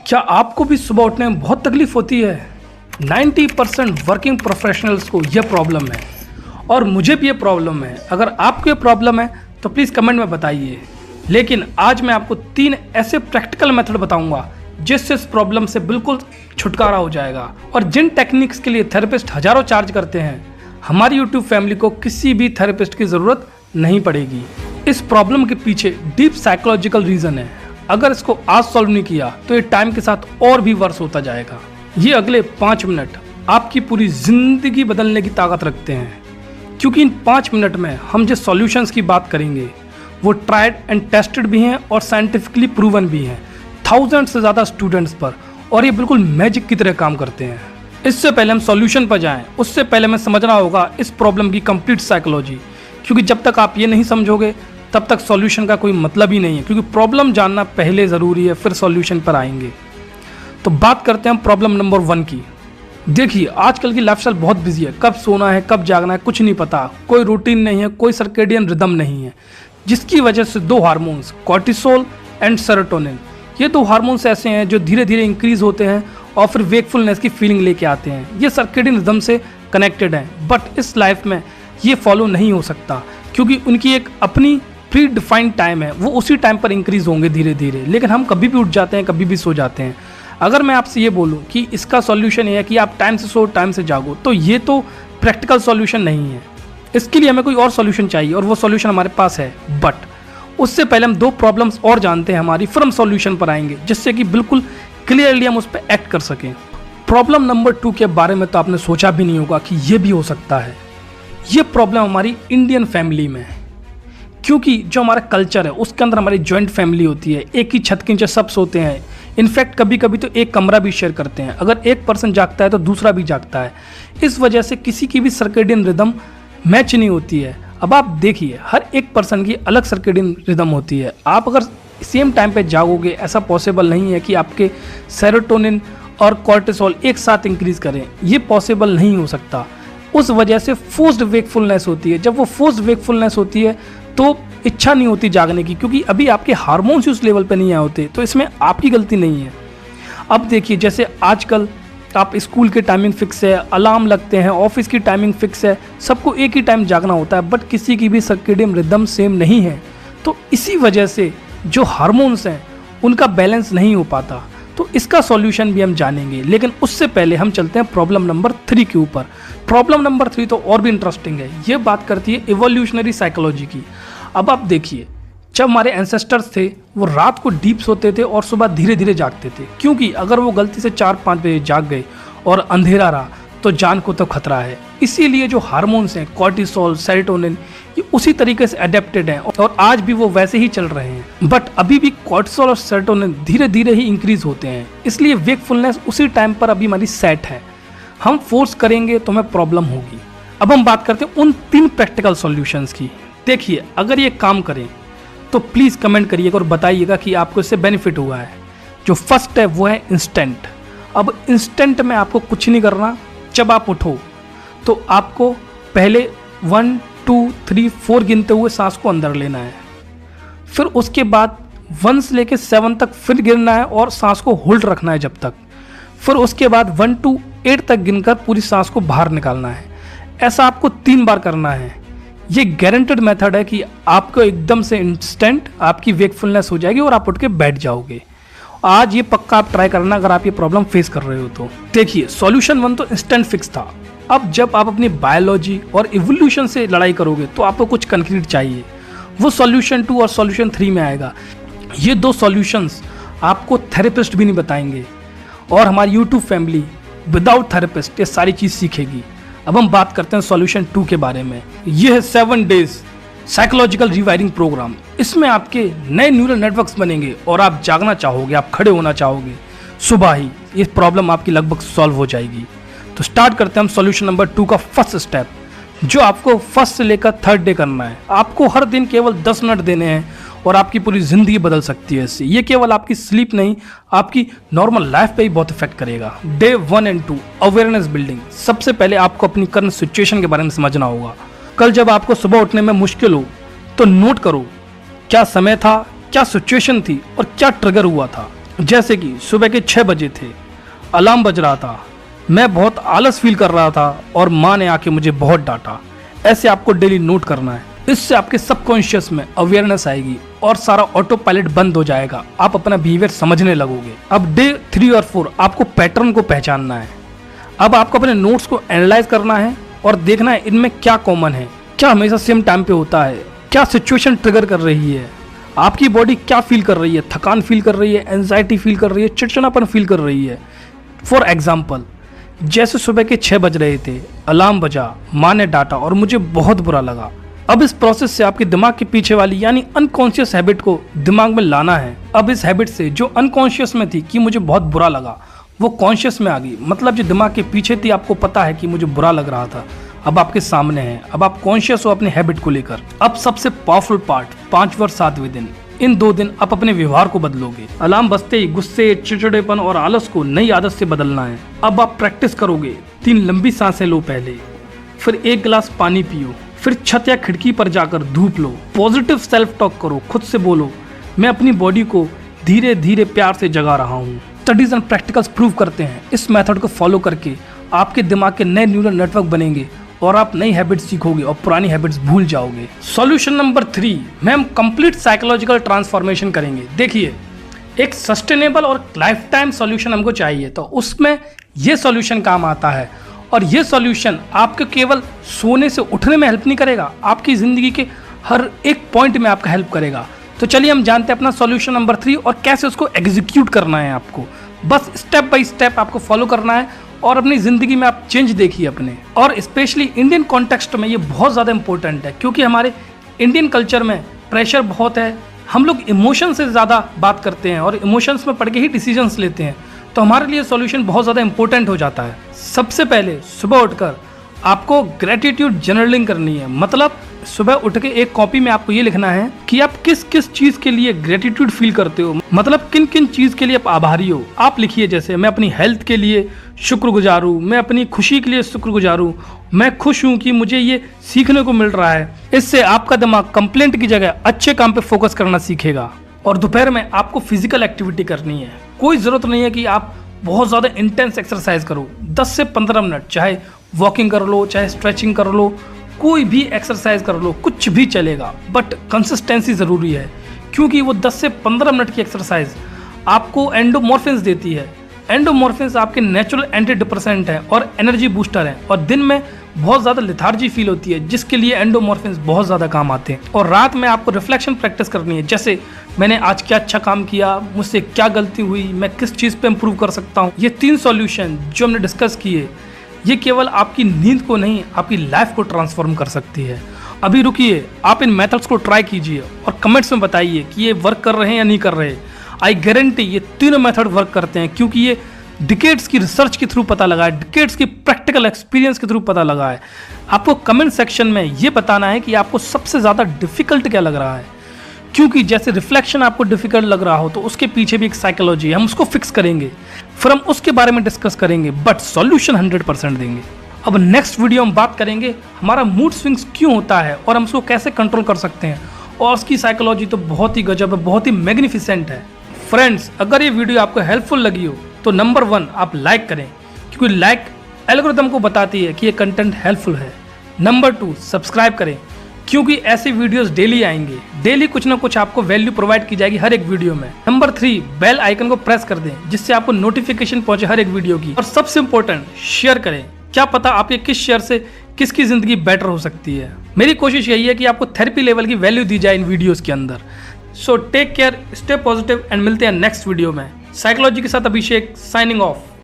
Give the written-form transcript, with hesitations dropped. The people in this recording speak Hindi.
क्या आपको भी सुबह उठने में बहुत तकलीफ होती है? 90% वर्किंग प्रोफेशनल्स को यह प्रॉब्लम है और मुझे भी ये प्रॉब्लम है। अगर आपको ये प्रॉब्लम है तो प्लीज़ कमेंट में बताइए। लेकिन आज मैं आपको 3 ऐसे प्रैक्टिकल मेथड बताऊंगा जिससे इस प्रॉब्लम से बिल्कुल छुटकारा हो जाएगा। और जिन टेक्निक्स के लिए थेरेपिस्ट हज़ारों चार्ज करते हैं, हमारी यूट्यूब फैमिली को किसी भी थेरेपिस्ट की ज़रूरत नहीं पड़ेगी। इस प्रॉब्लम के पीछे डीप साइकोलॉजिकल रीज़न है। अगर इसको आज सॉल्व नहीं किया तो ये टाइम के साथ और भी वर्स होता जाएगा। ये अगले 5 मिनट आपकी पूरी ज़िंदगी बदलने की ताकत रखते हैं, क्योंकि इन 5 मिनट में हम जिस सॉल्यूशंस की बात करेंगे वो ट्राइड एंड टेस्टेड भी हैं और साइंटिफिकली प्रूवन भी हैं 1000 से ज़्यादा स्टूडेंट्स पर, और ये बिल्कुल मैजिक की तरह काम करते हैं। इससे पहले हम सॉल्यूशन पर जाएं, उससे पहले हमें समझना होगा इस प्रॉब्लम की कंप्लीट साइकोलॉजी, क्योंकि जब तक आप ये नहीं समझोगे तब तक सॉल्यूशन का कोई मतलब ही नहीं है। क्योंकि प्रॉब्लम जानना पहले ज़रूरी है, फिर सॉल्यूशन पर आएंगे। तो बात करते हैं हम प्रॉब्लम नंबर 1 की। देखिए, आजकल की लाइफस्टाइल बहुत बिजी है। कब सोना है, कब जागना है, कुछ नहीं पता। कोई रूटीन नहीं है, कोई सर्केडियन रिदम नहीं है, जिसकी वजह से 2 हार्मोन्स कॉर्टिसोल एंड सेरोटोनिन, ये 2 हार्मोन्स ऐसे हैं जो धीरे धीरे इंक्रीज होते हैं और फिर वेकफुलनेस की फीलिंग लेके आते हैं। ये सर्केडियन रिदम से कनेक्टेड हैं, बट इस लाइफ में ये फॉलो नहीं हो सकता, क्योंकि उनकी एक अपनी प्री डिफाइंड टाइम है। वो उसी टाइम पर इंक्रीज होंगे धीरे धीरे, लेकिन हम कभी भी उठ जाते हैं, कभी भी सो जाते हैं। अगर मैं आपसे ये बोलूँ कि इसका सॉल्यूशन ये है कि आप टाइम से सो टाइम से जागो, तो ये तो प्रैक्टिकल सॉल्यूशन नहीं है। इसके लिए हमें कोई और सॉल्यूशन चाहिए, और वो सॉल्यूशन हमारे पास है। बट उससे पहले हम 2 प्रॉब्लम्स और जानते हैं हमारी, फिर हम सॉल्यूशन पर आएंगे, जिससे कि बिल्कुल क्लियरली हम उस पर एक्ट कर सकें। प्रॉब्लम नंबर 2 के बारे में तो आपने सोचा भी नहीं होगा कि ये भी हो सकता है। ये प्रॉब्लम हमारी इंडियन फैमिली में है, क्योंकि जो हमारा कल्चर है उसके अंदर हमारी जॉइंट फैमिली होती है। एक ही छत के नीचे सब सोते हैं। इनफैक्ट कभी कभी तो एक कमरा भी शेयर करते हैं। अगर एक पर्सन जागता है तो दूसरा भी जागता है। इस वजह से किसी की भी सर्केडियन रिदम मैच नहीं होती है। अब आप देखिए, हर एक पर्सन की अलग सर्केडियन रिदम होती है। आप अगर सेम टाइम पे जागोगे, ऐसा पॉसिबल नहीं है कि आपके सेरोटोनिन और कॉर्टिसोल एक साथ इंक्रीज करें। ये पॉसिबल नहीं हो सकता। उस वजह से फोर्स्ड वेकफुलनेस होती है। जब वो फोर्स्ड वेकफुलनेस होती है तो इच्छा नहीं होती जागने की, क्योंकि अभी आपके हार्मोन्स उस लेवल पे नहीं आए होते। तो इसमें आपकी गलती नहीं है। अब देखिए, जैसे आजकल आप स्कूल के टाइमिंग फिक्स है, अलार्म लगते हैं, ऑफिस की टाइमिंग फिक्स है, सबको एक ही टाइम जागना होता है, बट किसी की भी सर्केडियन रिदम सेम नहीं है। तो इसी वजह से जो हार्मोन्स हैं उनका बैलेंस नहीं हो पाता। तो इसका सॉल्यूशन भी हम जानेंगे, लेकिन उससे पहले हम चलते हैं प्रॉब्लम नंबर 3 के ऊपर। प्रॉब्लम नंबर 3 तो और भी इंटरेस्टिंग है। ये बात करती है इवोल्यूशनरी साइकोलॉजी की। अब आप देखिए, जब हमारे एंसेस्टर्स थे वो रात को डीप सोते थे और सुबह धीरे धीरे जागते थे, क्योंकि अगर वो गलती से 4-5 बजे जाग गए और अंधेरा रहा तो जान को तो खतरा है। इसीलिए जो हार्मोन्स हैं कॉर्टिसोल, सेरोटोनिन, ये उसी तरीके से अडेप्टेड हैं और आज भी वो वैसे ही चल रहे हैं। बट अभी भी कॉर्टिसोल और सेरोटोनिन धीरे धीरे ही इंक्रीज होते हैं, इसलिए वेकफुलनेस उसी टाइम पर अभी हमारी सेट है। हम फोर्स करेंगे तो हमें प्रॉब्लम होगी। अब हम बात करते हैं उन 3 प्रैक्टिकल सॉल्यूशंस की। देखिए, अगर ये काम करें तो प्लीज़ कमेंट करिएगा और बताइएगा कि आपको इससे बेनिफिट हुआ है। जो फर्स्ट है वो है इंस्टेंट। अब इंस्टेंट में आपको कुछ नहीं करना। जब आप उठो तो आपको पहले 1 2 3 4 गिनते हुए सांस को अंदर लेना है। फिर उसके बाद 1 से लेकर 7 तक फिर गिनना है और सांस को होल्ड रखना है जब तक। फिर उसके बाद 1 to 8 तक गिनकर पूरी सांस को बाहर निकालना है। ऐसा आपको 3 बार करना है। ये गारंटेड मेथड है कि आपको एकदम से इंस्टेंट आपकी वेकफुलनेस हो जाएगी और आप उठ के बैठ जाओगे। आज ये पक्का आप ट्राई करना अगर आप ये प्रॉब्लम फेस कर रहे हो तो। देखिए, सॉल्यूशन 1 तो इंस्टेंट फिक्स था। अब जब आप अपनी बायोलॉजी और इवोल्यूशन से लड़ाई करोगे तो आपको कुछ कंक्रीट चाहिए। वो सॉल्यूशन 2 और सॉल्यूशन 3 में आएगा। ये 2 सॉल्यूशंस आपको थेरेपिस्ट भी नहीं बताएंगे, और हमारी यूट्यूब फैमिली विदाउट थेरेपिस्ट ये सारी चीज़ सीखेगी। अब हम बात करते हैं सॉल्यूशन 2 के बारे में। यह है 7 डेज साइकोलॉजिकल रिवायरिंग प्रोग्राम। इसमें आपके नए न्यूरल नेटवर्क्स बनेंगे और आप जागना चाहोगे, आप खड़े होना चाहोगे सुबह ही। ये प्रॉब्लम आपकी लगभग सॉल्व हो जाएगी। तो स्टार्ट करते हैं हम सॉल्यूशन नंबर 2 का फर्स्ट स्टेप, जो आपको फर्स्ट से लेकर 3rd डे करना है। आपको हर दिन केवल 10 मिनट देने हैं और आपकी पूरी ज़िंदगी बदल सकती है इससे। ये केवल आपकी स्लीप नहीं, आपकी नॉर्मल लाइफ पे ही बहुत इफेक्ट करेगा। Day 1 and 2 awareness building. सबसे पहले आपको अपनी करंट सिचुएशन के बारे में समझना होगा। कल जब आपको सुबह उठने में मुश्किल हो तो नोट करो क्या समय था, क्या सिचुएशन थी और क्या ट्रिगर हुआ था। जैसे कि सुबह के 6 बजे थे, अलार्म बज रहा था, मैं बहुत आलस फील कर रहा था और माँ ने आके मुझे बहुत डांटा। ऐसे आपको डेली नोट करना है। इससे आपके सबकॉन्शियस में अवेयरनेस आएगी और सारा ऑटो पायलट बंद हो जाएगा। आप अपना बिहेवियर समझने लगोगे। अब डे 3 और 4 आपको पैटर्न को पहचानना है। अब आपको अपने नोट्स को एनालाइज करना है और देखना है इनमें क्या कॉमन है, क्या हमेशा सेम टाइम पे होता है, क्या सिचुएशन ट्रिगर कर रही है, आपकी बॉडी क्या फील कर रही है, थकान फील कर रही है, एंजाइटी फील कर रही है, चिड़चिड़ापन फील कर रही है। फॉर एग्जाम्पल, जैसे सुबह के 6 बज रहे थे, अलार्म बजा, माँ ने डांटा और मुझे बहुत बुरा लगा। अब इस प्रोसेस से आपके दिमाग के पीछे वाली यानी अनकॉन्शियस हैबिट को दिमाग में लाना है। अब इस हैबिट से जो अनकॉन्शियस में थी कि मुझे बहुत बुरा लगा, वो कॉन्शियस में आ गई। मतलब जो दिमाग के पीछे थी, आपको पता है कि मुझे बुरा लग रहा था, अब आपके सामने है। अब आप कॉन्शियस हो अपनी हैबिट को लेकर। अब सबसे पावरफुल पार्ट, 5 और 7वें दिन, इन 2 दिन आप अपने व्यवहार को बदलोगे। अलार्म बजते ही गुस्से, चिड़चिड़ेपन और आलस को नई आदत से बदलना है। अब आप प्रैक्टिस करोगे। 3 लंबी सांसें लो पहले, फिर 1 गिलास पानी पियो, फिर छत या खिड़की पर जाकर धूप लो। पॉजिटिव सेल्फ टॉक करो, खुद से बोलो, मैं अपनी बॉडी को धीरे धीरे प्यार से जगा रहा हूँ। स्टडीज एंड प्रैक्टिकल्स प्रूव करते हैं इस मेथड को फॉलो करके आपके दिमाग के नए न्यूरल नेटवर्क बनेंगे और आप नई हैबिट्स सीखोगे और पुरानी हैबिट्स भूल जाओगे। सॉल्यूशन नंबर 3 में हम कंप्लीट साइकोलॉजिकल ट्रांसफॉर्मेशन करेंगे। देखिए, एक सस्टेनेबल और लाइफ टाइम सॉल्यूशन हमको चाहिए, तो उसमें ये सॉल्यूशन काम आता है। और ये सॉल्यूशन आपके केवल सोने से उठने में हेल्प नहीं करेगा, आपकी ज़िंदगी के हर एक पॉइंट में आपका हेल्प करेगा। तो चलिए हम जानते हैं अपना सॉल्यूशन नंबर 3 और कैसे उसको एग्जीक्यूट करना है। आपको बस स्टेप बाय स्टेप आपको फॉलो करना है और अपनी ज़िंदगी में आप चेंज देखिए अपने। और स्पेशली इंडियन कॉन्टेक्स्ट में ये बहुत ज़्यादा इंपॉर्टेंट है, क्योंकि हमारे इंडियन कल्चर में प्रेशर बहुत है। हम लोग इमोशन से ज़्यादा बात करते हैं और इमोशंस में पड़ के ही डिसीजंस लेते हैं। तो हमारे लिए सॉल्यूशन बहुत ज़्यादा इंपॉर्टेंट हो जाता है। सबसे पहले सुबह उठकर आपको ग्रेटिट्यूड जर्नलिंग करनी है। मतलब सुबह उठ के एक कॉपी में आपको ये लिखना है कि आप किस किस चीज़ के लिए ग्रेटिट्यूड फील करते हो, मतलब किन किन चीज़ के लिए आप आभारी हो। आप लिखिए, जैसे मैं अपनी हेल्थ के लिए शुक्रगुजार हूँ, मैं अपनी खुशी के लिए शुक्रगुजार हूँ, मैं खुश हूँ कि मुझे ये सीखने को मिल रहा है। इससे आपका दिमाग कंप्लेंट की जगह अच्छे काम पे फोकस करना सीखेगा। और दोपहर में आपको फिजिकल एक्टिविटी करनी है। कोई ज़रूरत नहीं है कि आप बहुत ज़्यादा इंटेंस एक्सरसाइज करो। 10 से 15 मिनट, चाहे वॉकिंग कर लो, चाहे स्ट्रेचिंग कर लो, कोई भी एक्सरसाइज कर लो, कुछ भी चलेगा, बट कंसिस्टेंसी ज़रूरी है। क्योंकि वो 10 से 15 मिनट की एक्सरसाइज आपको एंडोमॉर्फिन्स देती है। एंडोमॉर्फिन्स आपके नेचुरल एंटी डिप्रेसेंट हैं और एनर्जी बूस्टर हैं। और दिन में बहुत ज़्यादा लिथार्जी फील होती है, जिसके लिए एंडोमॉर्फिन्स बहुत ज़्यादा काम आते हैं। और रात में आपको रिफ्लेक्शन प्रैक्टिस करनी है, जैसे मैंने आज क्या अच्छा काम किया, मुझसे क्या गलती हुई, मैं किस चीज़ पे इम्प्रूव कर सकता हूँ। ये 3 सॉल्यूशन जो हमने डिस्कस किए, ये केवल आपकी नींद को नहीं, आपकी लाइफ को ट्रांसफॉर्म कर सकती है। अभी रुकिए, आप इन मेथड्स को ट्राई कीजिए और कमेंट्स में बताइए कि ये वर्क कर रहे हैं या नहीं कर रहे। आई गारंटी ये तीनों मेथड वर्क करते हैं, क्योंकि ये डिकेड्स की रिसर्च के थ्रू पता लगा है, डिकेड्स की प्रैक्टिकल एक्सपीरियंस के थ्रू पता लगा है। आपको कमेंट सेक्शन में ये बताना है कि आपको सबसे ज़्यादा डिफिकल्ट क्या लग रहा है, क्योंकि जैसे रिफ्लेक्शन आपको डिफिकल्ट लग रहा हो तो उसके पीछे भी एक साइकोलॉजी है। हम उसको फिक्स करेंगे, फिर हम उसके बारे में डिस्कस करेंगे, बट सॉल्यूशन 100% देंगे। अब नेक्स्ट वीडियो हम बात करेंगे हमारा मूड स्विंग्स क्यों होता है और हम उसको कैसे कंट्रोल कर सकते हैं। और उसकी साइकोलॉजी तो बहुत ही गजब है, बहुत ही मैग्निफिसेंट है। फ्रेंड्स, अगर ये वीडियो आपको हेल्पफुल लगी हो तो नंबर 1 आप लाइक करें, क्योंकि लाइक एल्गोरिथम को बताती है कि ये कंटेंट हेल्पफुल है। नंबर 2 सब्सक्राइब करें, क्योंकि ऐसे वीडियोस डेली आएंगे, डेली कुछ ना कुछ आपको वैल्यू प्रोवाइड की जाएगी हर एक वीडियो में। नंबर 3 बेल आइकन को प्रेस कर दें, जिससे आपको नोटिफिकेशन पहुंचे हर एक वीडियो की। और सबसे इंपॉर्टेंट, शेयर करें। क्या पता आपके किस शेयर से किसकी जिंदगी बेटर हो सकती है। मेरी कोशिश यही है कि आपको थेरेपी लेवल की वैल्यू दी जाए इन वीडियोस के अंदर। So take care, stay positive and मिलते हैं नेक्स्ट वीडियो में। साइकोलॉजी के साथ अभिषेक, साइनिंग ऑफ।